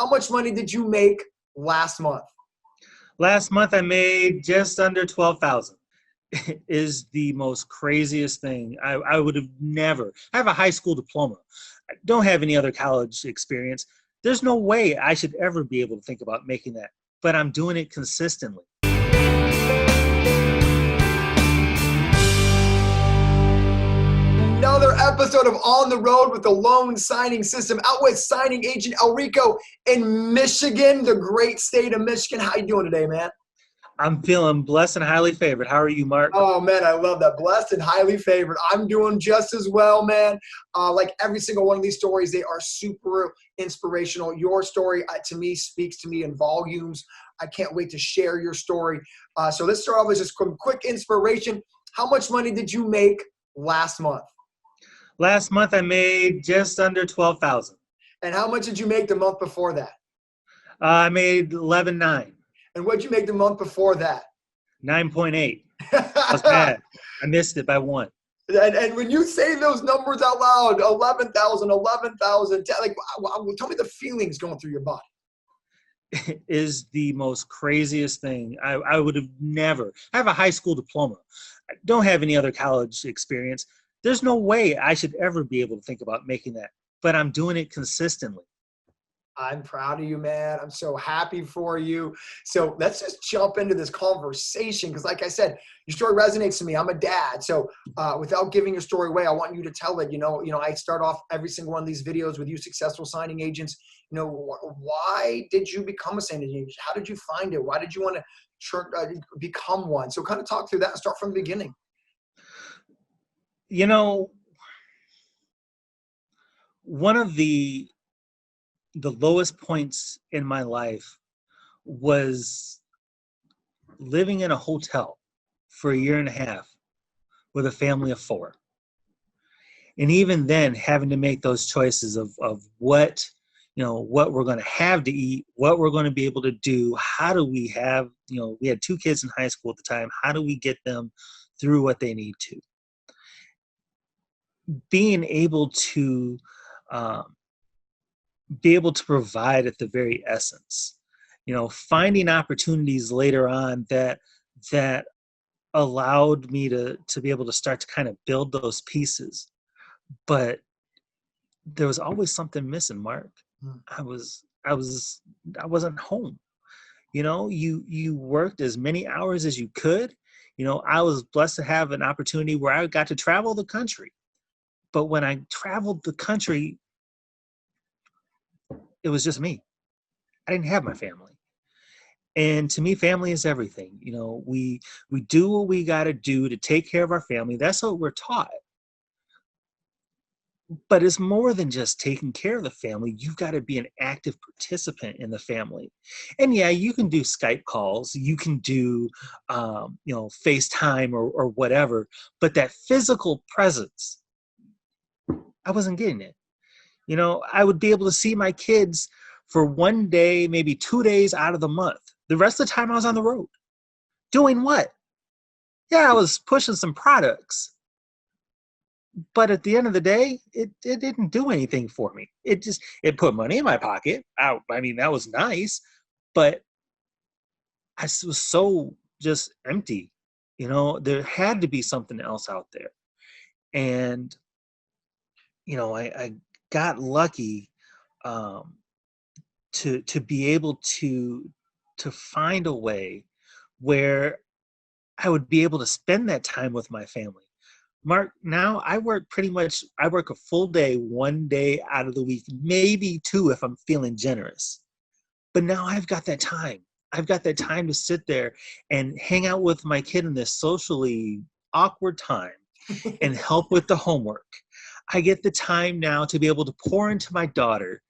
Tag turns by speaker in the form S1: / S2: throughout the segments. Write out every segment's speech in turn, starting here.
S1: How much money did you make last month?
S2: Last month I made just under 12,000. Is the most craziest thing. I would have never. I have a high school diploma. I don't have any other college experience. There's no way I should ever be able to think about making that. But I'm doing it consistently.
S1: Another episode of On the Road with the Loan Signing System, out with signing agent Elrico in Michigan, the great state of Michigan. How you doing today, man?
S2: I'm feeling blessed and highly favored. How are you, Mark?
S1: Oh, man, I love that. Blessed and highly favored. I'm doing just as well, man. Like every single one of these stories, they are super inspirational. Your story, to me, speaks to me in volumes. I can't wait to share your story. So let's start off with just quick inspiration. How much money did you make last month?
S2: Last month I made just under 12,000.
S1: And how much did you make the month before that?
S2: I made 11.9.
S1: And what did you make the month before that?
S2: 9.8. That was bad. I missed it by one.
S1: And when you say those numbers out loud, 11,000, like, tell me the feelings going through your body.
S2: Is the most craziest thing. I would have never. I have a high school diploma. I don't have any other college experience. There's no way I should ever be able to think about making that. But I'm doing it consistently.
S1: I'm proud of you, man. I'm so happy for you. So let's just jump into this conversation because, like I said, your story resonates to me. I'm a dad. So without giving your story away, I want you to tell it. You know, I start off every single one of these videos with you successful signing agents. You know, why did you become a signing agent? How did you find it? Why did you want to become one? So kind of talk through that and start from the beginning.
S2: You know, one of the lowest points in my life was living in a hotel for 1.5 years with a family of 4. And even then having to make those choices of what, what we're going to have to eat, what we're going to be able to do. How do we have, we had 2 kids in high school at the time. How do we get them through what they need to? Being able to provide at the very essence, finding opportunities later on that allowed me to be able to start to kind of build those pieces. But there was always something missing, Mark. I wasn't home. You worked as many hours as you could. I was blessed to have an opportunity where I got to travel the country. But when I traveled the country, it was just me. I didn't have my family. And to me, family is everything. We do what we got to do to take care of our family. That's what we're taught. But it's more than just taking care of the family. You've got to be an active participant in the family. And yeah, you can do Skype calls. You can do, FaceTime or whatever. But that physical presence, I wasn't getting it. I would be able to see my kids for 1 day, maybe 2 days out of the month. The rest of the time I was on the road. Doing what? Yeah, I was pushing some products. But at the end of the day, it didn't do anything for me. It put money in my pocket. That was nice. But I was so just empty. There had to be something else out there. And I got lucky to be able to find a way where I would be able to spend that time with my family. Mark, now I work a full day, 1 day out of the week, maybe 2 if I'm feeling generous. But now I've got that time. I've got that time to sit there and hang out with my kid in this socially awkward time and help with the homework. I get the time now to be able to pour into my daughter,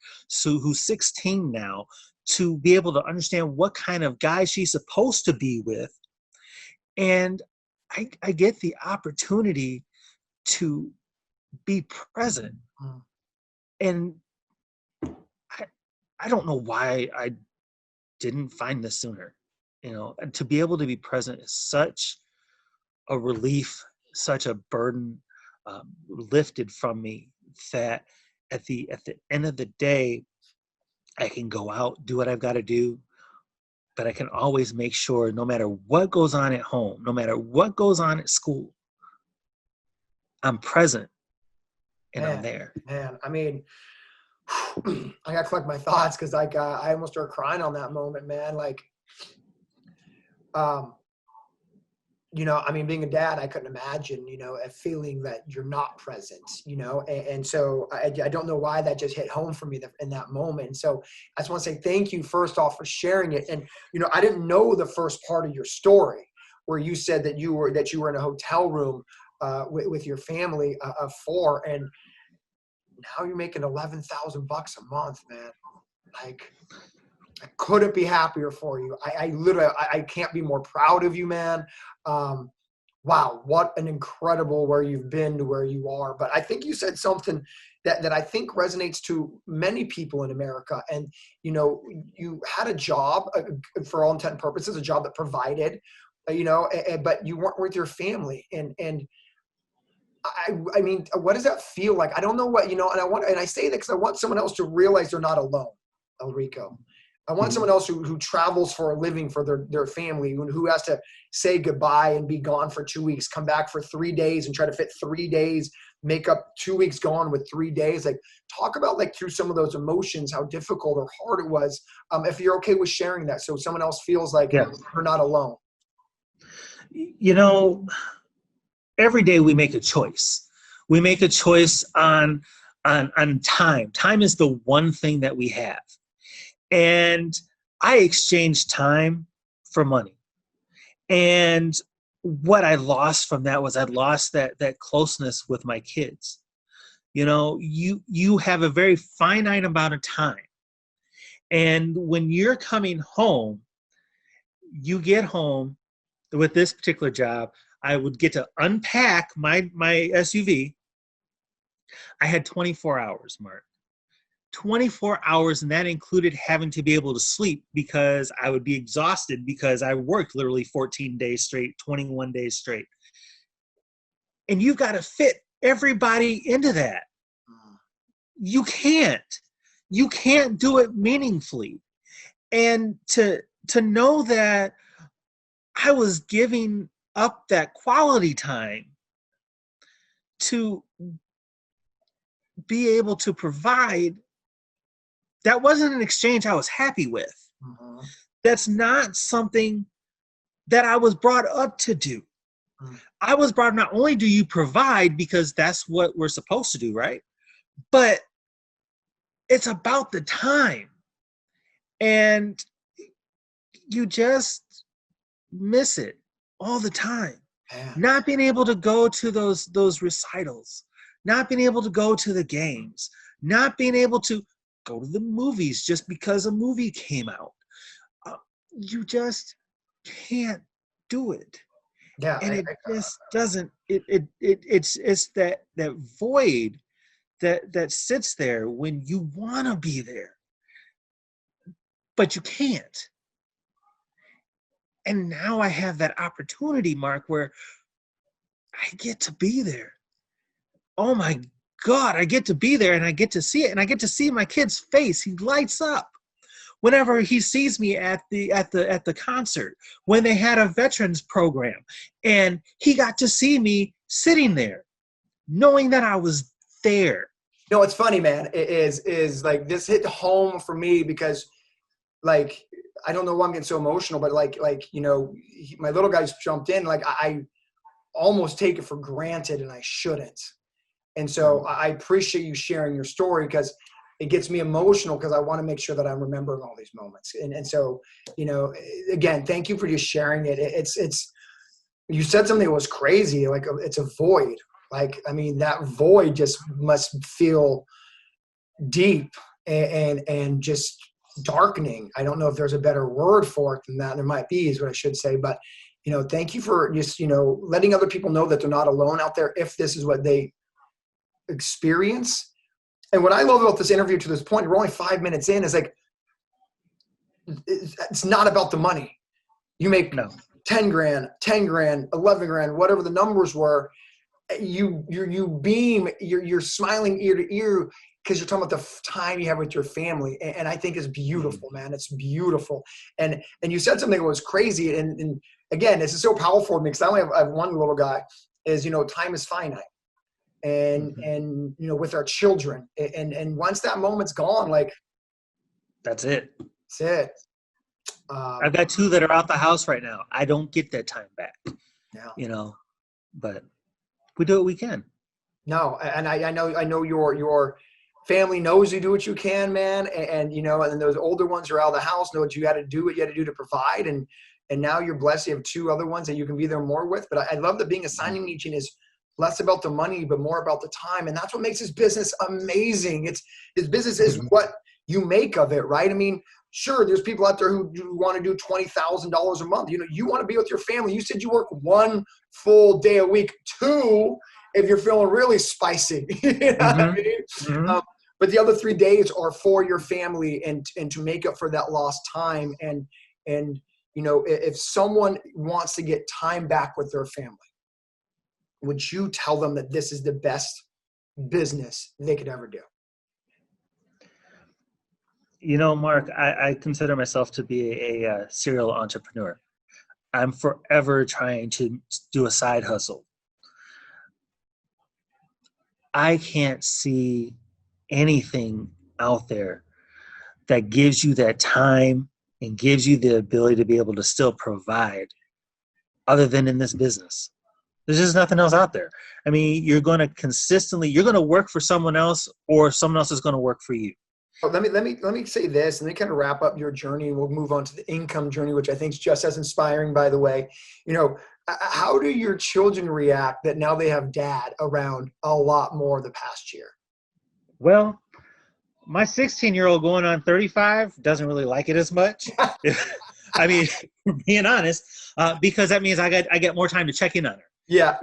S2: who's 16 now, to be able to understand what kind of guy she's supposed to be with. And I get the opportunity to be present. And I don't know why I didn't find this sooner. And to be able to be present is such a relief, such a burden lifted from me that at the end of the day, I can go out, do what I've got to do, but I can always make sure no matter what goes on at home, no matter what goes on at school, I'm present and I'm
S1: Man,
S2: there.
S1: man. I mean, I gotta collect my thoughts because like I almost started crying on that moment, man. Like, um, I mean, being a dad, I couldn't imagine, a feeling that you're not present, and so I don't know why that just hit home for me in that moment. So I just want to say thank you first off for sharing it. And, I didn't know the first part of your story where you said that you were in a hotel room with your family of four, and now you're making $11,000 a month, man. Like, I couldn't be happier for you. I literally, I can't be more proud of you, man. Wow, what an incredible where you've been to where you are. But I think you said something that I think resonates to many people in America. And, you had a job, for all intent and purposes, a job that provided, but you weren't with your family. And I mean, what does that feel like? I don't know what, and I say that because I want someone else to realize they're not alone, Elrico. I want someone else who travels for a living for their family, who has to say goodbye and be gone for 2 weeks, come back for 3 days and try to fit 3 days, make up 2 weeks gone with 3 days. Like, talk about like through some of those emotions, how difficult or hard it was. If you're okay with sharing that, so someone else feels like
S2: Yeah.
S1: you're not alone.
S2: Every day we make a choice. We make a choice on time. Time is the one thing that we have. And I exchanged time for money. And what I lost from that was I lost that closeness with my kids. You have a very finite amount of time. And when you're coming home, you get home with this particular job, I would get to unpack my SUV. I had 24 hours, Mark. 24 hours, and that included having to be able to sleep because I would be exhausted because I worked literally 14 days straight, 21 days straight. And you've got to fit everybody into that. You can't do it meaningfully. And to know that I was giving up that quality time to be able to provide, that wasn't an exchange I was happy with.
S1: Mm-hmm.
S2: That's not something that I was brought up to do. Mm-hmm. I was brought up, not only do you provide because that's what we're supposed to do, right? But it's about the time. And you just miss it all the time. Man. Not being able to go to those recitals, not being able to go to the games, not being able to go to the movies just because a movie came out. You just can't do it.
S1: Yeah,
S2: and it just doesn't. It's that void that sits there when you want to be there, but you can't. And now I have that opportunity, Mark, where I get to be there. Oh my God, I get to be there and I get to see it, and I get to see my kid's face. He lights up whenever he sees me at the concert, when they had a veterans program, and he got to see me sitting there, knowing that I was there.
S1: It's funny, man. It is like this hit home for me because, like, I don't know why I'm getting so emotional, but like my little guys jumped in. Like, I almost take it for granted, and I shouldn't. And so I appreciate you sharing your story because it gets me emotional because I want to make sure that I'm remembering all these moments. And so, again, thank you for just sharing it. It's you said something that was crazy. Like, it's a void. Like, I mean, that void just must feel deep and just darkening. I don't know if there's a better word for it than that. There might be, is what I should say. But, thank you for just, letting other people know that they're not alone out there if this is what they experience. And what I love about this interview to this point, we're only 5 minutes in, is like, it's not about the money. You make 10 grand, 10 grand, 11 grand, whatever the numbers were. You beam, you're smiling ear to ear. because you're talking about the time you have with your family, and I think it's beautiful, man. It's beautiful. And you said something that was crazy, and again, this is so powerful to me because I have one little guy. Is, time is finite, and with our children, and once that moment's gone, like
S2: that's it.
S1: That's it.
S2: I've got 2 that are out the house right now. I don't get that time back.
S1: Yeah.
S2: But we do what we can.
S1: No, and I know your family knows you do what you can, man, and and those older ones are out of the house, know what you got to do, what you got to do to provide, and now you're blessed. You have 2 other ones that you can be there more with. But I love that being a signing agent is less about the money, but more about the time, and that's what makes his business amazing. His business is what you make of it, right? I mean, sure, there's people out there who want to do $20,000 a month. You want to be with your family. You said you work 1 full day a week, 2 if you're feeling really spicy. You know what I mean?
S2: Mm-hmm.
S1: But the other 3 days are for your family and to make up for that lost time. And if someone wants to get time back with their family, would you tell them that this is the best business they could ever do?
S2: Mark, I consider myself to be a serial entrepreneur. I'm forever trying to do a side hustle. I can't see anything out there that gives you that time and gives you the ability to be able to still provide other than in this business. There's just nothing else out there. I mean, you're going to work for someone else, or someone else is going to work for you.
S1: Let me say this, and then kind of wrap up your journey, and we'll move on to the income journey, which I think is just as inspiring, by the way. How do your children react that now they have dad around a lot more the past year?
S2: Well, my 16-year-old going on 35 doesn't really like it as much. I mean, being honest, because that means I get more time to check in on her.
S1: Yeah.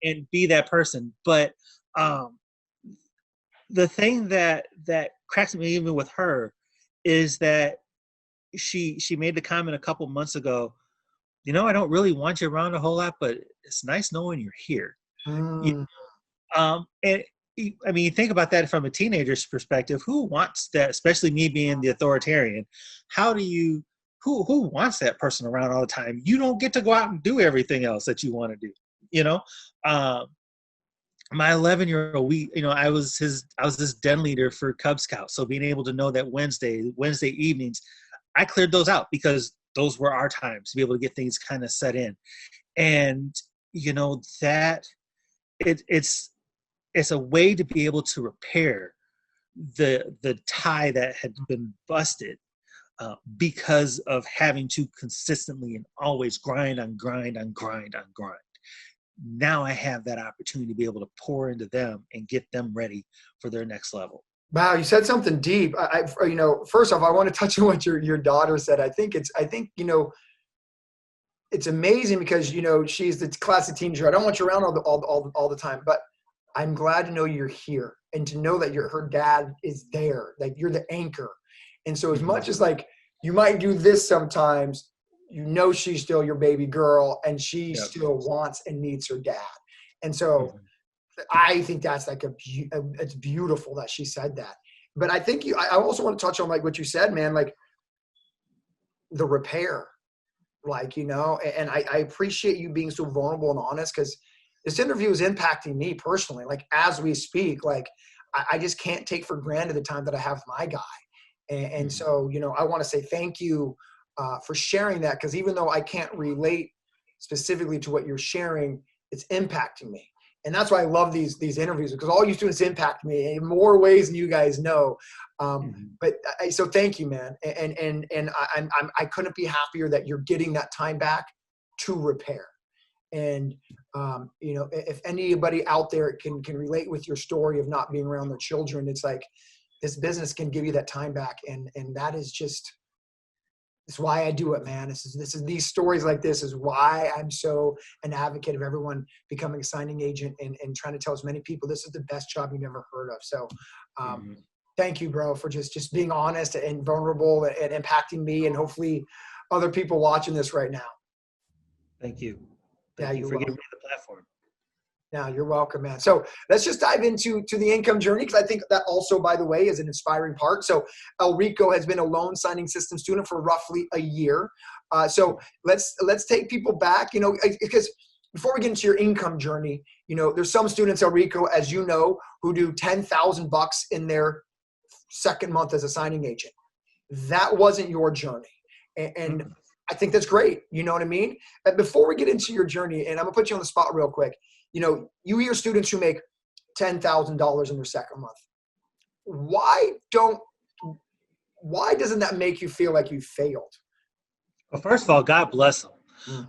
S2: And be that person. But the thing that cracks me even with her is that she made the comment a couple months ago, I don't really want you around a whole lot, but it's nice knowing you're here. And I mean, you think about that from a teenager's perspective. Who wants that? Especially me being the authoritarian. Who wants that person around all the time? You don't get to go out and do everything else that you want to do. My 11-year-old, I was this den leader for Cub Scouts. So being able to know that Wednesday evenings, I cleared those out because those were our times to be able to get things kind of set in. And, that it's a way to be able to repair the tie that had been busted because of having to consistently and always grind. Now I have that opportunity to be able to pour into them and get them ready for their next level.
S1: Wow, you said something deep. First off, I want to touch on what your daughter said. I think it's amazing because she's the classic teenager. I don't want you around all the time, but I'm glad to know you're here and to know that her dad is there. Like, you're the anchor. And so as much as like you might do this sometimes, she's still your baby girl, and she still wants and needs her dad. And so I think that's like it's beautiful that she said that. But I think I also want to touch on like what you said, man, like the repair, and I appreciate you being so vulnerable and honest, because this interview is impacting me personally. Like, as we speak, like I just can't take for granted the time that I have with my guy. And so, I want to say thank you for sharing that, because even though I can't relate specifically to what you're sharing, it's impacting me. And that's why I love these interviews, because all you do is impact me in more ways than you guys know. So thank you, man. And I couldn't be happier that you're getting that time back to repair. And if anybody out there can relate with your story of not being around their children, it's like this business can give you that time back, and that is just. It's why I do it, man. These stories like this is why I'm so an advocate of everyone becoming a signing agent and trying to tell as many people this is the best job you've ever heard of. So thank you, bro, for just being honest and vulnerable and impacting me, and hopefully other people watching this right now.
S2: Thank you.
S1: Thank you
S2: for giving me the platform.
S1: Now you're welcome, man. So let's just dive into the income journey, because I think that also, by the way, is an inspiring part. So Elrico has been a loan signing system student for roughly a year. So let's take people back, because before we get into your income journey, there's some students, Elrico, as you know, who do $10,000 in their second month as a signing agent. That wasn't your journey. And I think that's great. You know what I mean? And before we get into your journey, and I'm gonna put you on the spot real quick, you hear students who make $10,000 in their second month. Why doesn't that make you feel like you failed?
S2: Well, first of all, God bless them,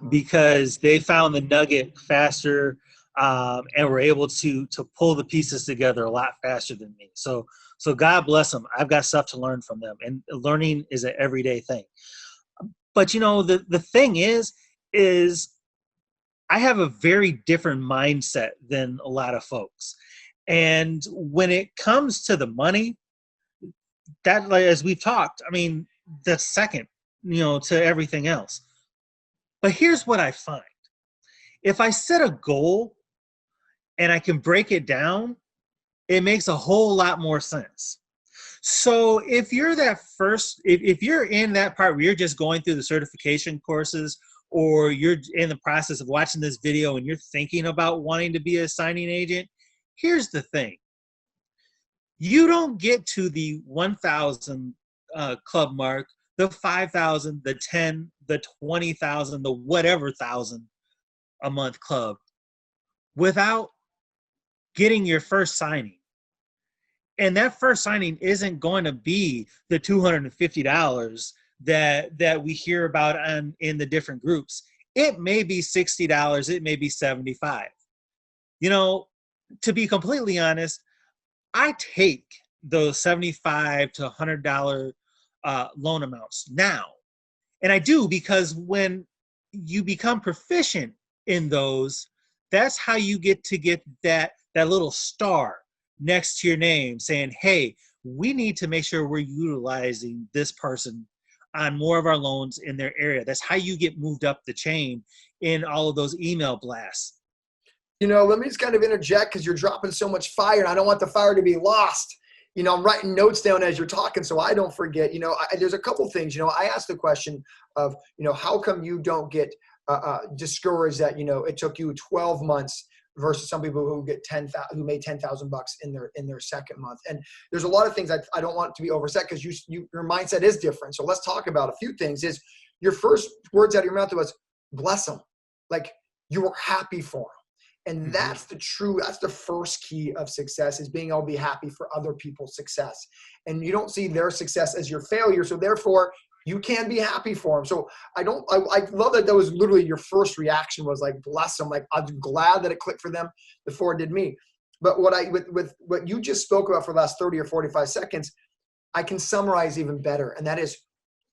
S2: because they found the nugget faster, and were able to pull the pieces together a lot faster than me. So God bless them. I've got stuff to learn from them, and learning is an everyday thing. But the thing is I have a very different mindset than a lot of folks. And when it comes to the money, that, like, as we've talked, I mean, that's second, to everything else. But here's what I find. If I set a goal and I can break it down, it makes a whole lot more sense. So if you're if you're in that part where you're just going through the certification courses, or you're in the process of watching this video and you're thinking about wanting to be a signing agent, here's the thing. You don't get to the 1,000 club mark, the 5,000, the 10, the 20,000, the whatever thousand a month club without getting your first signing. And that first signing isn't going to be the $250 that we hear about in the different groups. It may be $60, it may be $75. To be completely honest, I take those $75 to $100 loan amounts now. And I do, because when you become proficient in those, that's how you get that little star next to your name saying, hey, we need to make sure we're utilizing this person on more of our loans in their area. That's how you get moved up the chain in all of those email blasts.
S1: Let me just kind of interject, because you're dropping so much fire, and I don't want the fire to be lost. I'm writing notes down as you're talking so I don't forget. There's a couple things. I asked the question of, how come you don't get discouraged that, it took you 12 months versus some people who who made $10,000 in their second month. And there's a lot of things I don't want to be overset, because your mindset is different. So let's talk about a few things. Is your first words out of your mouth was, bless them. Like, you were happy for them. And that's the first key of success, is being able to be happy for other people's success. And you don't see their success as your failure. So therefore you can be happy for them. So I love that was literally your first reaction was like, bless them. Like, I'm glad that it clicked for them before it did me. But with what you just spoke about for the last 30 or 45 seconds, I can summarize even better. And that is,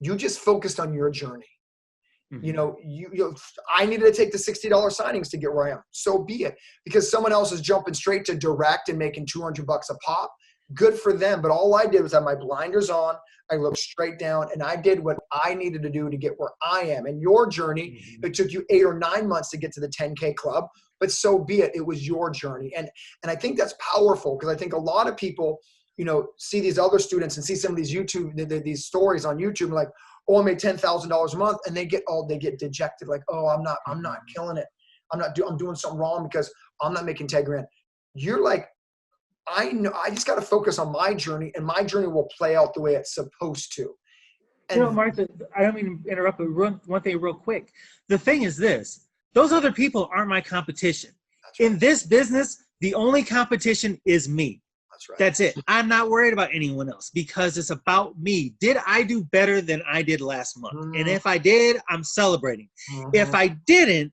S1: you just focused on your journey. I needed to take the $60 signings to get where I am. So be it, because someone else is jumping straight to direct and making $200 a pop. Good for them. But all I did was have my blinders on. I looked straight down, and I did what I needed to do to get where I am. And your journey, it took you 8 or 9 months to get to the 10K club, but so be it. It was your journey. And I think that's powerful, because I think a lot of people, see these other students and see some of these these stories on YouTube, like, oh, I made $10,000 a month, and they get dejected, like, oh, I'm not killing it. I'm doing something wrong because I'm not making 10 grand. You're like, I know, I just got to focus on my journey, and my journey will play out the way it's supposed to. And
S2: Martha, I don't mean to interrupt, but one thing real quick. The thing is this: those other people aren't my competition.
S1: Right.
S2: In this business, the only competition is me.
S1: That's right.
S2: That's it. I'm not worried about anyone else, because it's about me. Did I do better than I did last month? And if I did, I'm celebrating. If I didn't,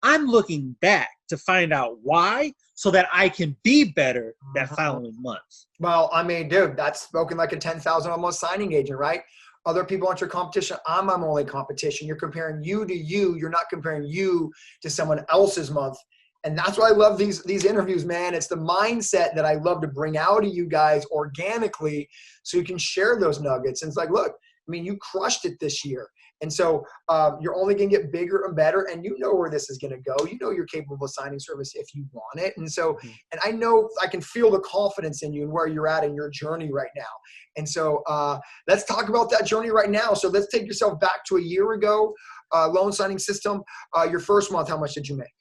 S2: I'm looking back to find out why, so that I can be better that following month.
S1: Well, I mean, dude, that's spoken like a 10,000 almost signing agent, right? Other people aren't your competition. I'm my only competition. You're comparing you to you. You're not comparing you to someone else's month. And that's why I love these interviews, man. It's the mindset that I love to bring out of you guys organically, so you can share those nuggets. And it's like, look, I mean, you crushed it this year. And so you're only going to get bigger and better, and you know where this is going to go. You know you're capable of signing service if you want it. And so, and I know I can feel the confidence in you and where you're at in your journey right now. And so let's talk about that journey right now. So let's take yourself back to a year ago, loan signing system. Your first month, how much did you make?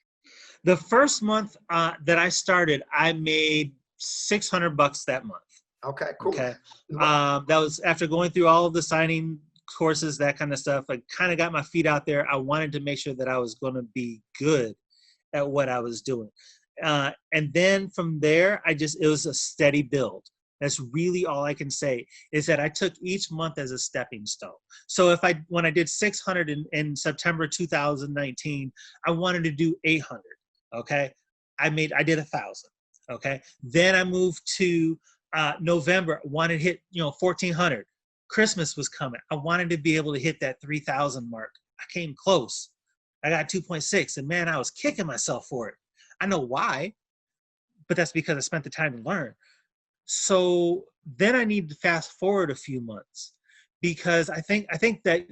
S2: The first month that I started, I made $600 that month.
S1: Okay, cool.
S2: Okay. That was after going through all of the signing courses, that kind of stuff. I kind of got my feet out there. I wanted to make sure that I was going to be good at what I was doing. And then from there, it was a steady build. That's really all I can say, is that I took each month as a stepping stone. So when I did 600 in September 2019, I wanted to do 800. Okay. I did 1,000. Okay. Then I moved to November, wanted to hit, 1,400. Christmas was coming. I wanted to be able to hit that 3,000 mark. I came close. I got 2.6, and man, I was kicking myself for it. I know why, but that's because I spent the time to learn. So then I need to fast forward a few months, because I think that,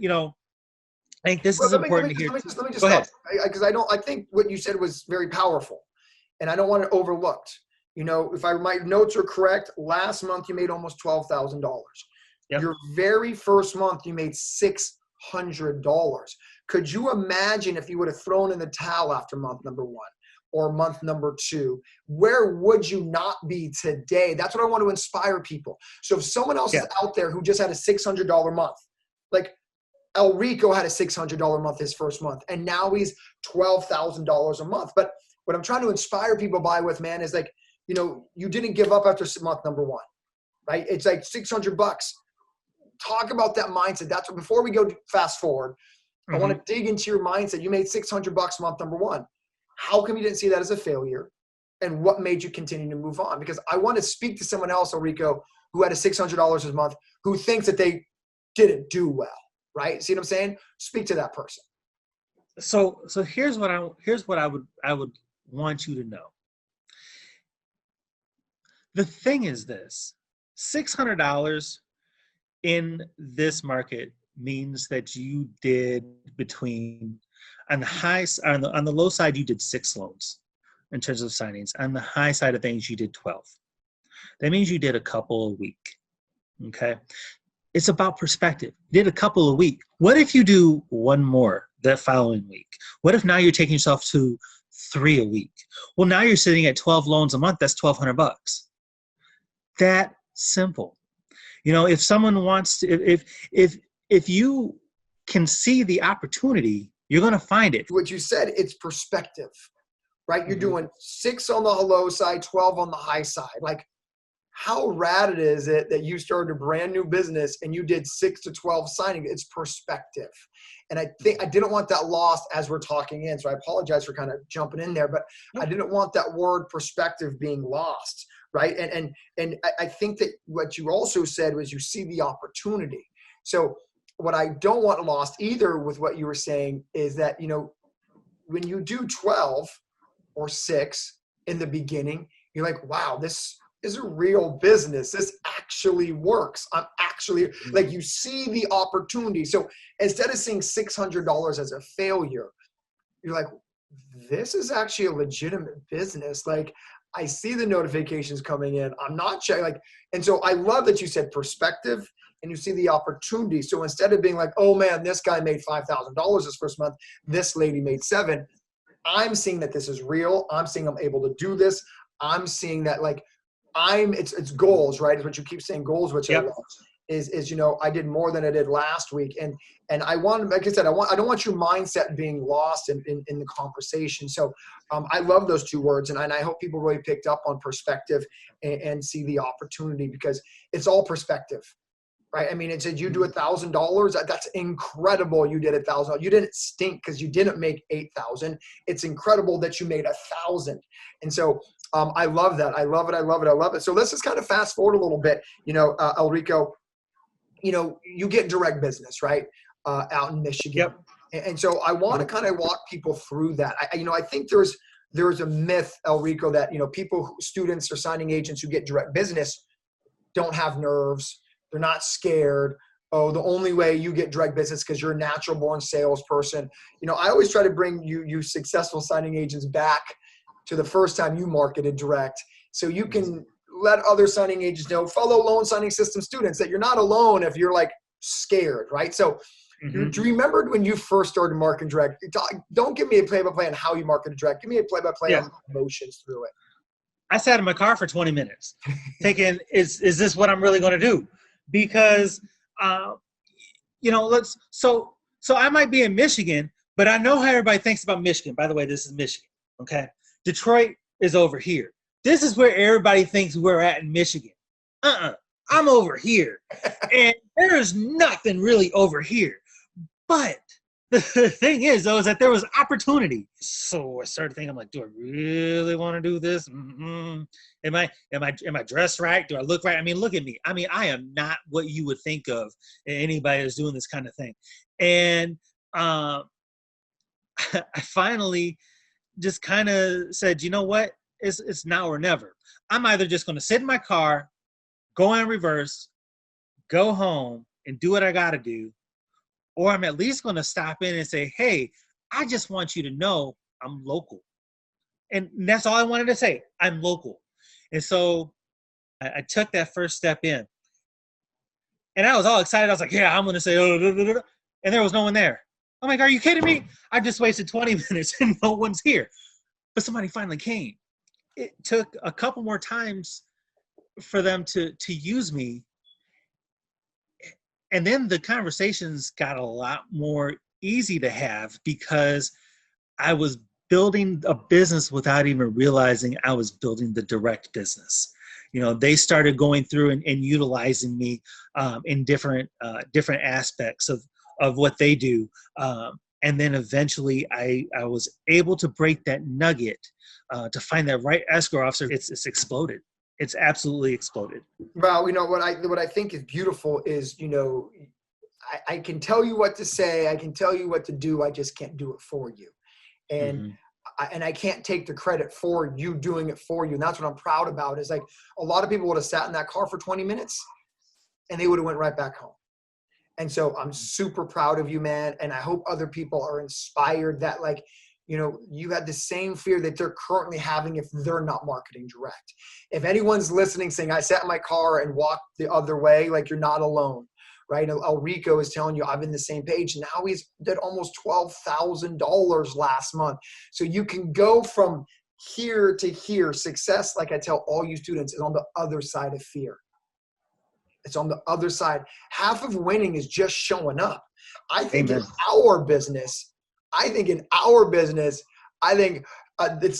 S2: I think this is important to hear.
S1: Let me just stop, because I think what you said was very powerful, and I don't want it overlooked. If my notes are correct, last month you made almost $12,000. Yep. Your very first month you made $600. Could you imagine if you would have thrown in the towel after month number 1 or month number 2? Where would you not be today? That's what I want to inspire people. So if someone else is out there who just had a $600 month, like Elrico had a $600 month his first month, and now he's $12,000 a month. But what I'm trying to inspire people with, man, is like, you didn't give up after month number 1, right? It's like $600. Talk about that mindset. That's what, before we go fast forward, I want to dig into your mindset. You made $600 month number 1. How come you didn't see that as a failure? And what made you continue to move on? Because I want to speak to someone else, Elrico, who had a $600 a month, who thinks that they didn't do well, right? See what I'm saying? Speak to that person.
S2: So here's what I would want you to know. The thing is this: $600 in this market means that you did on the low side, you did 6 loans in terms of signings. On the high side of things, you did 12. That means you did a couple a week. Okay. It's about perspective. You did a couple a week. What if you do one more that following week? What if now you're taking yourself to 3 a week? Well, now you're sitting at 12 loans a month. That's $1,200. That simple. If someone wants to, if you can see the opportunity, you're going to find it.
S1: What you said, it's perspective, right? You're doing 6 on the low side, 12 on the high side. Like, how rad is it that you started a brand new business and you did 6 to 12 signing? It's perspective. And I think I didn't want that lost as we're talking in. So I apologize for kind of jumping in there, but I didn't want that word perspective being lost. Right. And I think that what you also said was you see the opportunity. So what I don't want lost either with what you were saying is that, when you do 12 or 6 in the beginning, you're like, wow, this is a real business. This actually works. I'm actually like, you see the opportunity. So instead of seeing $600 as a failure, you're like, this is actually a legitimate business. Like, I see the notifications coming in. I'm not checking. And so I love that you said perspective and you see the opportunity. So instead of being like, oh man, this guy made $5,000 this first month, this lady made 7. I'm seeing that this is real. I'm seeing I'm able to do this. I'm seeing that it's goals, right? Is what you keep saying, goals, which I love. Is I did more than I did last week, and I want, like I said, I don't want your mindset being lost in the conversation. So I love those 2 words, and I hope people really picked up on perspective and see the opportunity, because it's all perspective, right? I mean, it said you do $1,000. That's incredible. You did $1,000. You didn't stink because you didn't make 8,000. It's incredible that you made 1,000. And so I love that. I love it. I love it. I love it. So let's just kind of fast forward a little bit. Elrico, you get direct business, right? Out in Michigan. Yep. And so I want to kind of walk people through that. I think there's a myth, Elrico, that, students or signing agents who get direct business don't have nerves. They're not scared. oh, the only way you get direct business because you're a natural born salesperson. You know, I always try to bring you successful signing agents back to the first time you marketed direct, so you can let other signing agents know, fellow loan signing system students, that you're not alone if you're like scared, right? So do you remember when you first started marketing direct? Don't give me a play-by-play on how you marketed direct. Give me a play-by-play on emotions through it.
S2: I sat in my car for 20 minutes thinking, is this what I'm really going to do? Because, you know, so I might be in Michigan, but I know how everybody thinks about Michigan. By the way, this is Michigan, okay? Detroit is over here. This is where everybody thinks we're at in Michigan. I'm over here. And there's nothing really over here. But the thing is, though, is that there was opportunity. So I started thinking, I'm like, do I really want to do this? Am I dressed right? Do I look right? I mean, look at me. I mean, I am not what you would think of anybody that's doing this kind of thing. And I finally just kind of said, you know what? It's now or never. I'm either just going to sit in my car, go in reverse, go home, and do what I got to do, or I'm at least going to stop in and say, hey, I just want you to know I'm local. And that's all I wanted to say. I'm local. And so I took that first step in. And I was all excited. I was like, yeah, I'm going to say, and there was no one there. I'm like, are you kidding me? I just wasted 20 minutes and no one's here. But somebody finally came. It took a couple more times for them to use me. And then the conversations got a lot more easy to have because I was building a business without even realizing I was building the direct business. You know, they started going through and utilizing me in different aspects of what they do. And then eventually I was able to break that nugget to find that right escrow officer. It's exploded. It's absolutely exploded.
S1: Well, you know, what I think is beautiful is, you know, I can tell you what to say. I can tell you what to do. I just can't do it for you. And I can't take the credit for you doing it for you. And that's what I'm proud about, is like a lot of people would have sat in that car for 20 minutes and they would have went right back home. And so I'm super proud of you, man. And I hope other people are inspired that, like, you know, you had the same fear that they're currently having if they're not marketing direct. If anyone's listening saying, I sat in my car and walked the other way, like, you're not alone, right? Elrico is telling you, I've been the same page. Now he's did almost $12,000 last month. So you can go from here to here. Success, like I tell all you students, is on the other side of fear. It's on the other side. Half of winning is just showing up. I think in our business, it's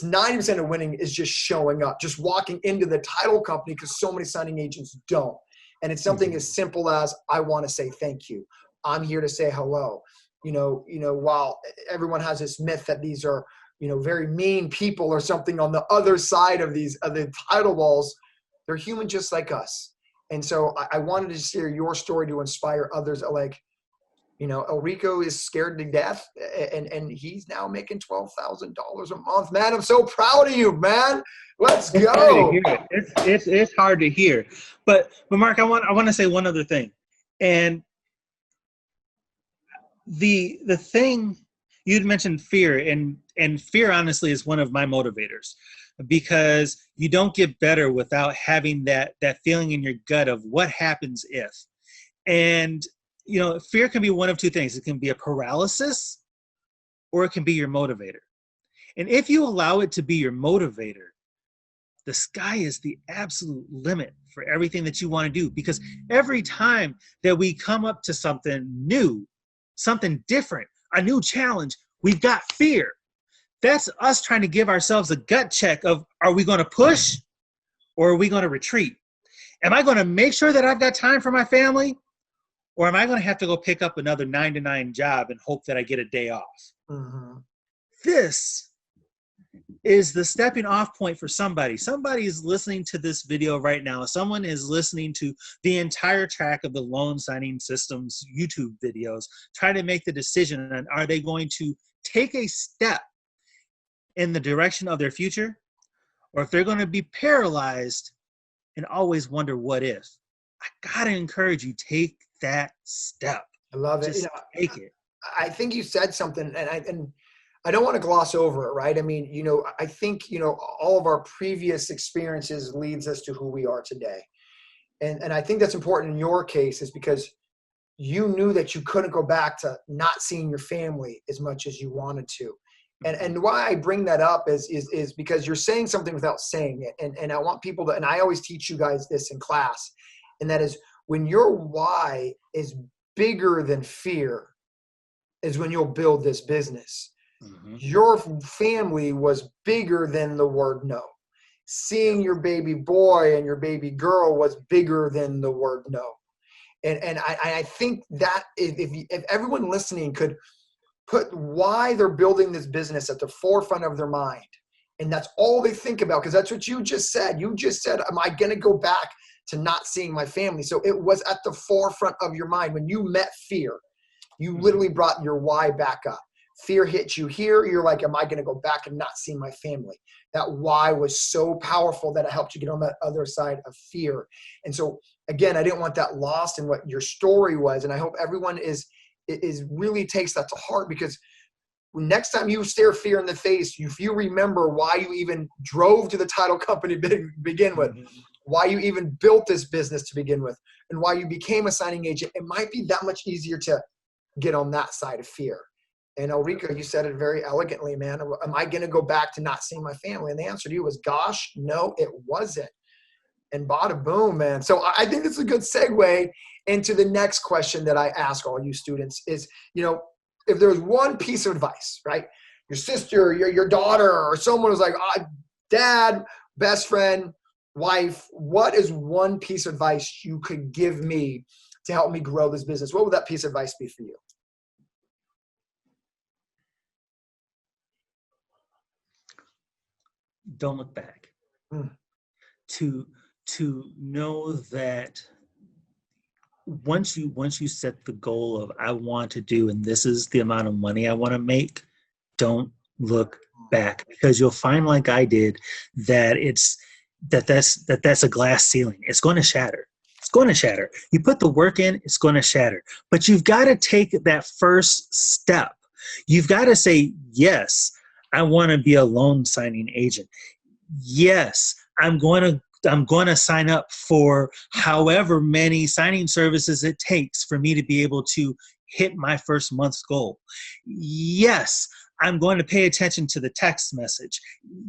S1: 90% of winning is just showing up, just walking into the title company, because so many signing agents don't. And it's something as simple as, I want to say thank you. I'm here to say hello. You know, while everyone has this myth that these are, you know, very mean people or something on the other side of the title walls, they're human just like us. And so I wanted to share your story to inspire others. Like, you know, Elrico is scared to death, and he's now making $12,000 a month. Man, I'm so proud of you, man. Let's go.
S2: It's hard to hear, but Mark, I want to say one other thing, and the thing you'd mentioned, fear, and fear honestly is one of my motivators, because you don't get better without having that feeling in your gut of what happens if. And you know, fear can be one of two things. It can be a paralysis, or it can be your motivator. And if you allow it to be your motivator, the sky is the absolute limit for everything that you want to do. Because every time that we come up to something new, something different, a new challenge, we've got fear. That's us trying to give ourselves a gut check of, are we going to push or are we going to retreat? Am I going to make sure that I've got time for my family? Or am I going to have to go pick up another 9-to-9 job and hope that I get a day off? This is the stepping off point for somebody. Somebody is listening to this video right now. Someone is listening to the entire track of the loan signing systems YouTube videos, trying to make the decision on, are they going to take a step in the direction of their future, or if they're going to be paralyzed and always wonder what if. I got to encourage you, take that step.
S1: I love it.
S2: Just take it.
S1: I think you said something, and I don't want to gloss over it, right? I mean, I think, all of our previous experiences leads us to who we are today. And I think that's important in your case is because you knew that you couldn't go back to not seeing your family as much as you wanted to. And why I bring that up is because you're saying something without saying it. And I want people to, and I always teach you guys this in class, and that is when your why is bigger than fear is when you'll build this business. Mm-hmm. Your family was bigger than the word no. Seeing your baby boy and your baby girl was bigger than the word no. And I think that if everyone listening could put why they're building this business at the forefront of their mind, and that's all they think about, because that's what you just said. You just said, am I going to go back to not seeing my family? So it was at the forefront of your mind. When you met fear, you literally brought your why back up. Fear hit you here. You're like, am I going to go back and not see my family? That why was so powerful that it helped you get on that other side of fear. And so, again, I didn't want that lost in what your story was. And I hope everyone is really takes that to heart, because next time you stare fear in the face, if you remember why you even drove to the title company to begin with, why you even built this business to begin with, and why you became a signing agent, it might be that much easier to get on that side of fear. And Elrico, you said it very elegantly, man. Am I going to go back to not seeing my family? And the answer to you was, gosh, no, it wasn't. And bada boom, man. So I think this is a good segue into the next question that I ask all you students is, if there's one piece of advice, right? Your sister, your daughter, or someone was like, dad, best friend, wife, what is one piece of advice you could give me to help me grow this business? What would that piece of advice be for you?
S2: Don't look back. To know that once you set the goal of I want to do, and this is the amount of money I want to make, don't look back, because you'll find, like I did, that that's a glass ceiling. It's going to shatter. It's going to shatter. You put the work in, it's going to shatter. But you've got to take that first step. You've got to say, yes, I want to be a loan signing agent. Yes, I'm going to sign up for however many signing services it takes for me to be able to hit my first month's goal. Yes, I'm going to pay attention to the text message.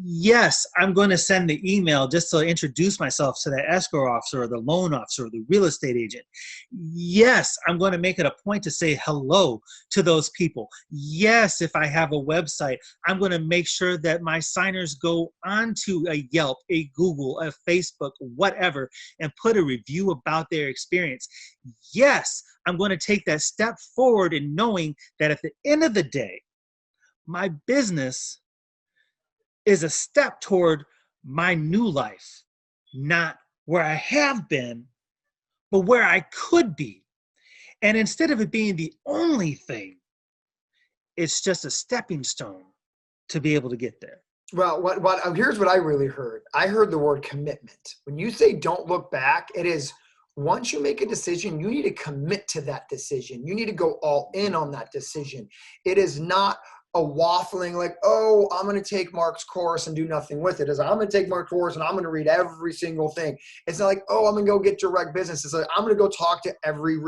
S2: Yes, I'm going to send the email just to introduce myself to the escrow officer or the loan officer or the real estate agent. Yes, I'm going to make it a point to say hello to those people. Yes, if I have a website, I'm going to make sure that my signers go onto a Yelp, a Google, a Facebook, whatever, and put a review about their experience. Yes, I'm going to take that step forward in knowing that at the end of the day, my business is a step toward my new life, not where I have been, but where I could be. And instead of it being the only thing, it's just a stepping stone to be able to get there.
S1: Well, here's what I really heard. I heard the word commitment. When you say don't look back, it is once you make a decision, you need to commit to that decision. You need to go all in on that decision. It is not a waffling like, oh, I'm going to take Mark's course and do nothing with it. It's like, I'm going to take Mark's course and I'm going to read every single thing. It's not like, oh, I'm going to go get direct business. It's like, I'm going to go talk to every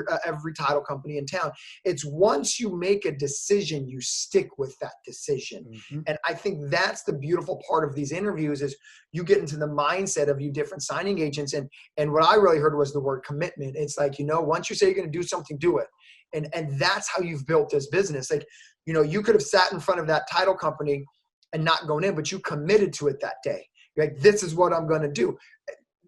S1: title company in town. It's once you make a decision, you stick with that decision. Mm-hmm. And I think that's the beautiful part of these interviews is you get into the mindset of you different signing agents. And what I really heard was the word commitment. It's like, once you say you're going to do something, do it. And that's how you've built this business. Like, you could have sat in front of that title company and not gone in, but you committed to it that day. You're like, this is what I'm going to do.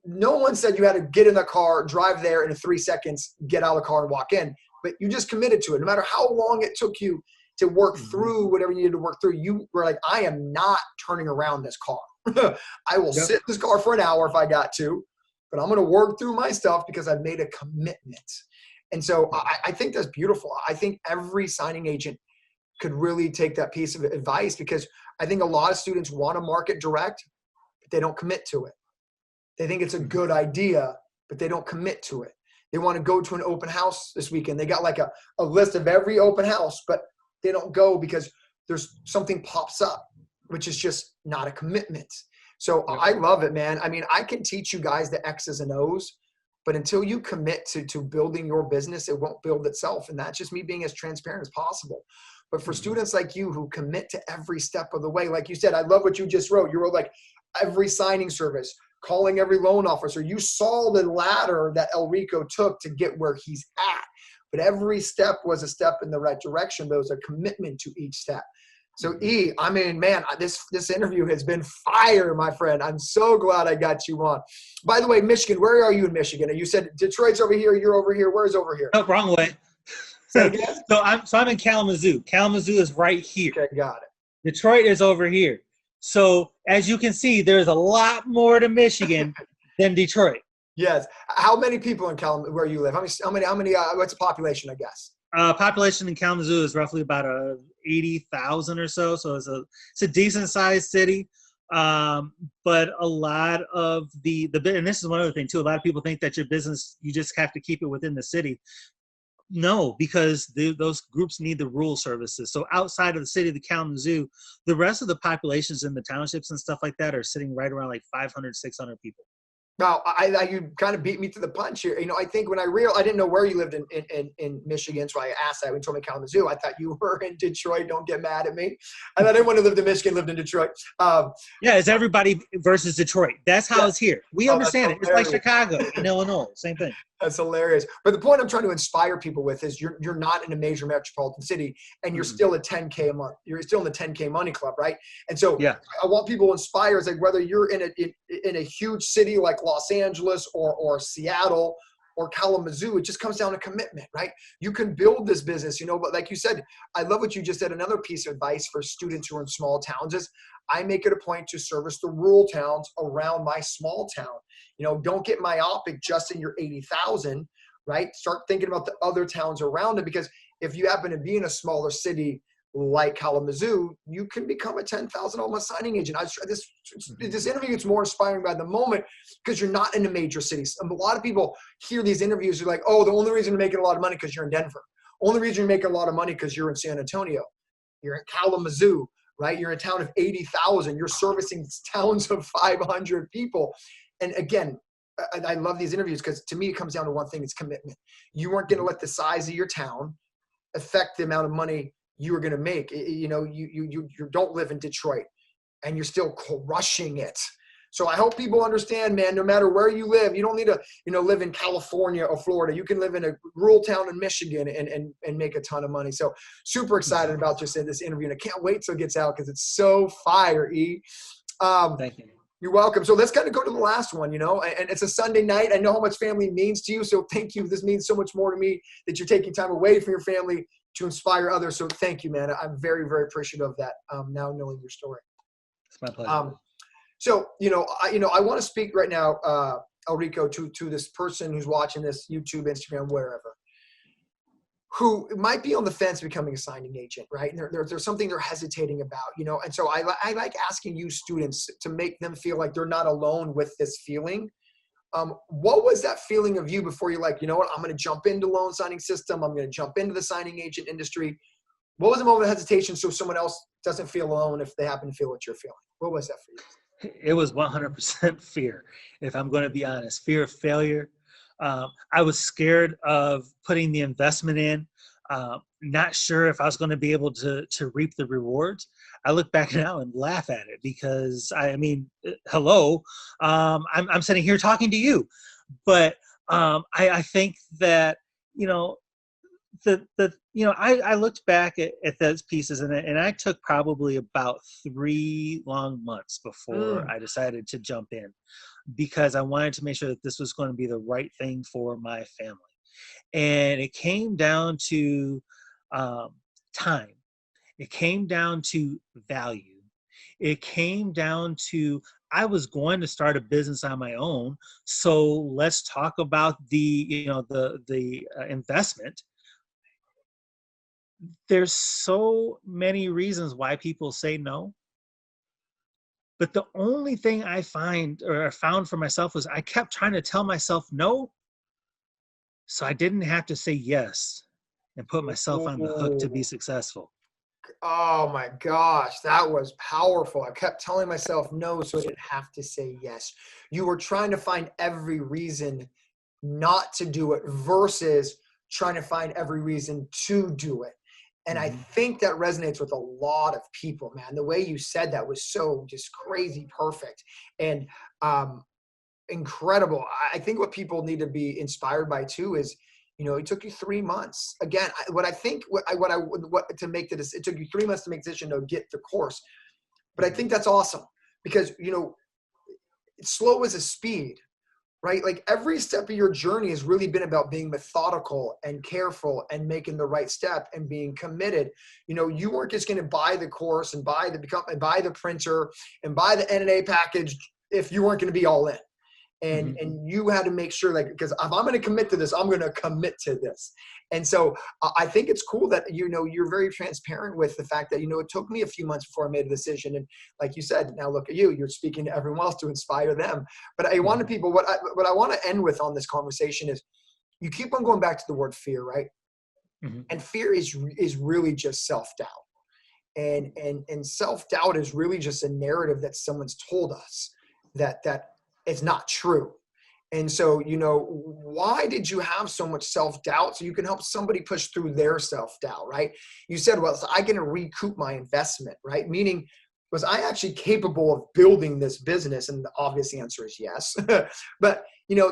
S1: No one said you had to get in the car, drive there in 3 seconds, get out of the car and walk in, but you just committed to it. No matter how long it took you to work through whatever you needed to work through, you were like, I am not turning around this car. I will sit in this car for an hour if I got to, but I'm going to work through my stuff because I've made a commitment. And so I think that's beautiful. I think every signing agent could really take that piece of advice, because I think a lot of students want to market direct, but they don't commit to it. They think it's a good idea, but they don't commit to it. They want to go to an open house this weekend. They got like a list of every open house, but they don't go because there's something pops up, which is just not a commitment. So I love it, man. I mean, I can teach you guys the X's and O's, but until you commit to building your business, it won't build itself. And that's just me being as transparent as possible. But for students like you who commit to every step of the way, like you said, I love what you just wrote. You wrote like every signing service, calling every loan officer. You saw the ladder that Elrico took to get where he's at. But every step was a step in the right direction. There was a commitment to each step. So E, I mean, man, this interview has been fire, my friend. I'm so glad I got you on. By the way, Michigan, where are you in Michigan? You said Detroit's over here, you're over here. Where's over here?
S2: Oh, wrong way.
S1: Say again?
S2: So I'm in Kalamazoo. Kalamazoo is right here.
S1: Okay, got it.
S2: Detroit is over here. So as you can see, there's a lot more to Michigan than Detroit.
S1: Yes. How many people in Kalamazoo where you live? How many? What's the population, I guess?
S2: Population in Kalamazoo is roughly about 80,000 or so. So it's a decent sized city. But a lot of and this is one other thing too. A lot of people think that your business, you just have to keep it within the city. No, because those groups need the rural services. So outside of the city of the Kalamazoo, the rest of the populations in the townships and stuff like that are sitting right around like 500, 600 people.
S1: Now, you kind of beat me to the punch here. You know, I think when I didn't know where you lived in Michigan, so I asked that when you told me Kalamazoo. I thought you were in Detroit. Don't get mad at me. I thought anyone who lived in Michigan lived in Detroit.
S2: Yeah, it's everybody versus Detroit. That's how it's here. We understand it. It's like Chicago and Illinois, same thing.
S1: That's hilarious. But the point I'm trying to inspire people with is you're not in a major metropolitan city and you're still at 10K a month. You're still in the 10K money club, right? And so I want people inspired, like whether you're in a huge city like Los Angeles or Seattle or Kalamazoo, it just comes down to commitment, right? You can build this business, but like you said, I love what you just said. Another piece of advice for students who are in small towns is I make it a point to service the rural towns around my small town. Don't get myopic just in your 80,000, right? Start thinking about the other towns around it, because if you happen to be in a smaller city like Kalamazoo, you can become a $10,000 signing agent. This interview gets more inspiring by the moment because you're not in a major city. A lot of people hear these interviews, they're like, oh, the only reason you're making a lot of money because you're in Denver. Only reason you're making a lot of money because you're in San Antonio. You're in Kalamazoo, right? You're in a town of 80,000. You're servicing towns of 500 people. And again, I love these interviews because to me, it comes down to one thing. It's commitment. You weren't going to let the size of your town affect the amount of money you were going to make. You don't live in Detroit and you're still crushing it. So I hope people understand, man, no matter where you live, you don't need to, live in California or Florida. You can live in a rural town in Michigan and make a ton of money. So super excited about just this interview. And I can't wait till it gets out because it's so fire, E.
S2: Thank you.
S1: You're welcome. So let's kind of go to the last one, and it's a Sunday night. I know how much family means to you. So thank you. This means so much more to me that you're taking time away from your family to inspire others. So thank you, man. I'm very, very appreciative of that. Now knowing your story.
S2: It's my pleasure.
S1: So, I want to speak right now, Elrico, to this person who's watching this YouTube, Instagram, wherever, who might be on the fence becoming a signing agent, right? And there's something they're hesitating about, and so I like asking you students to make them feel like they're not alone with this feeling. What was that feeling of you before you're like, you know what, I'm going to jump into loan signing system. I'm going to jump into the signing agent industry. What was the moment of hesitation so someone else doesn't feel alone if they happen to feel what you're feeling? What was that for you?
S2: It was 100% fear, if I'm going to be honest. Fear of failure. I was scared of putting the investment in, not sure if I was going to be able to reap the rewards. I look back now and laugh at it because, hello, I'm sitting here talking to you. But I think that, I looked back at those pieces and I took probably about 3 long months before I decided to jump in, because I wanted to make sure that this was going to be the right thing for my family. And it came down to time. It came down to value. It came down to, I was going to start a business on my own. So let's talk about the investment. There's so many reasons why people say no. But the only thing I found for myself was I kept trying to tell myself no, So I didn't have to say yes and put myself on the hook to be
S1: Ooh.
S2: successful.
S1: Oh my gosh, that was powerful. I kept telling myself no, so I didn't have to say yes. You were trying to find every reason not to do it versus trying to find every reason to do it. And I
S2: Mhm.
S1: think that resonates with a lot of people, man. The way you said that was so just crazy perfect and um, incredible. I think what people need to be inspired by too is, it took you 3 months. Again, what to make the decision. It took you 3 months to make the decision to get the course, but I
S2: Mhm.
S1: think that's awesome because slow is a speed, right? Like every step of your journey has really been about being methodical and careful and making the right step and being committed. You weren't just going to buy the course and buy the printer and buy the NNA package if you weren't going to be all in. And
S2: Mhm.
S1: you had to make sure, like, because if I'm going to commit to this, I'm going to commit to this. And so I think it's cool that you're very transparent with the fact that it took me a few months before I made a decision. And like you said, now look at you're speaking to everyone else to inspire them. But I wanted
S2: Mhm.
S1: people, what I want to end with on this conversation is you keep on going back to the word fear, right?
S2: Mhm.
S1: And fear is really just self-doubt. And self-doubt is really just a narrative that someone's told us that it's not true. And so, why did you have so much self-doubt? So you can help somebody push through their self-doubt, right? You said, well, so I can recoup my investment, right? Meaning, was I actually capable of building this business? And the obvious answer is yes. But,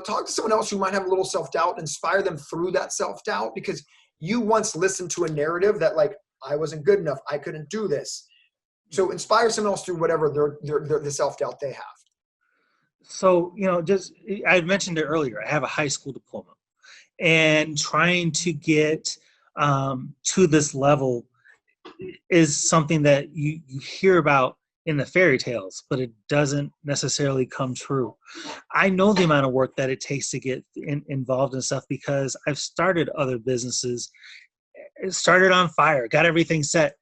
S1: talk to someone else who might have a little self-doubt, inspire them through that self-doubt, because you once listened to a narrative that, like, I wasn't good enough, I couldn't do this. So inspire someone else through whatever the self-doubt they have.
S2: So, just I mentioned it earlier. I have a high school diploma, and trying to get to this level is something that you hear about in the fairy tales, but it doesn't necessarily come true. I know the amount of work that it takes to get involved in stuff because I've started other businesses. It started on fire, got everything set,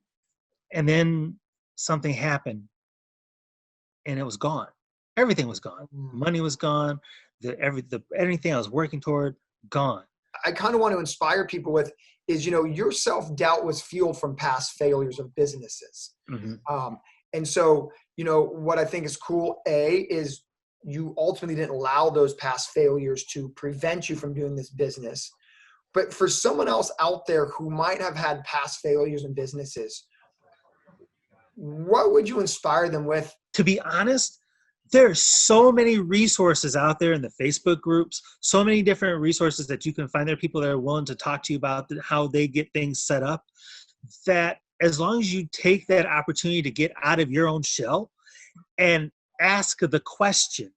S2: and then something happened and it was gone. Everything was gone. Money was gone. Anything I was working toward, gone.
S1: I kind of want to inspire people with is, your self-doubt was fueled from past failures of businesses.
S2: Hmm.
S1: Um, and so, what I think is cool, is you ultimately didn't allow those past failures to prevent you from doing this business. But for someone else out there who might have had past failures in businesses, what would you inspire them with?
S2: To be honest, there's so many resources out there in the Facebook groups, so many different resources that you can find. There are people that are willing to talk to you about how they get things set up, that as long as you take that opportunity to get out of your own shell and ask the question,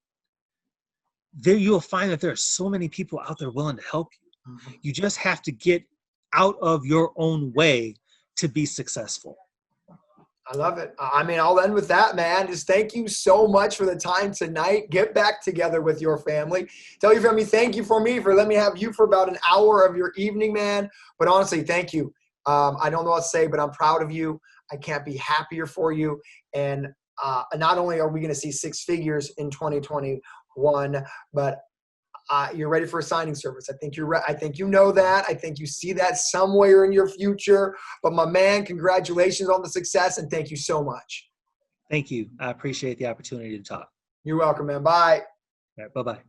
S2: there you'll find that there are so many people out there willing to help you. You just have to get out of your own way to be successful.
S1: I love it. I mean, I'll end with that, man. Just thank you so much for the time tonight. Get back together with your family. Tell your family thank you for me for letting me have you for about an hour of your evening, man. But honestly, thank you. I don't know what to say, but I'm proud of you. I can't be happier for you. And not only are we going to see six figures in 2021, but you're ready for a signing service. I think I think you know that. I think you see that somewhere in your future. But my man, congratulations on the success, and thank you so much.
S2: Thank you. I appreciate the opportunity to talk.
S1: You're welcome, man. Bye.
S2: All right, bye-bye.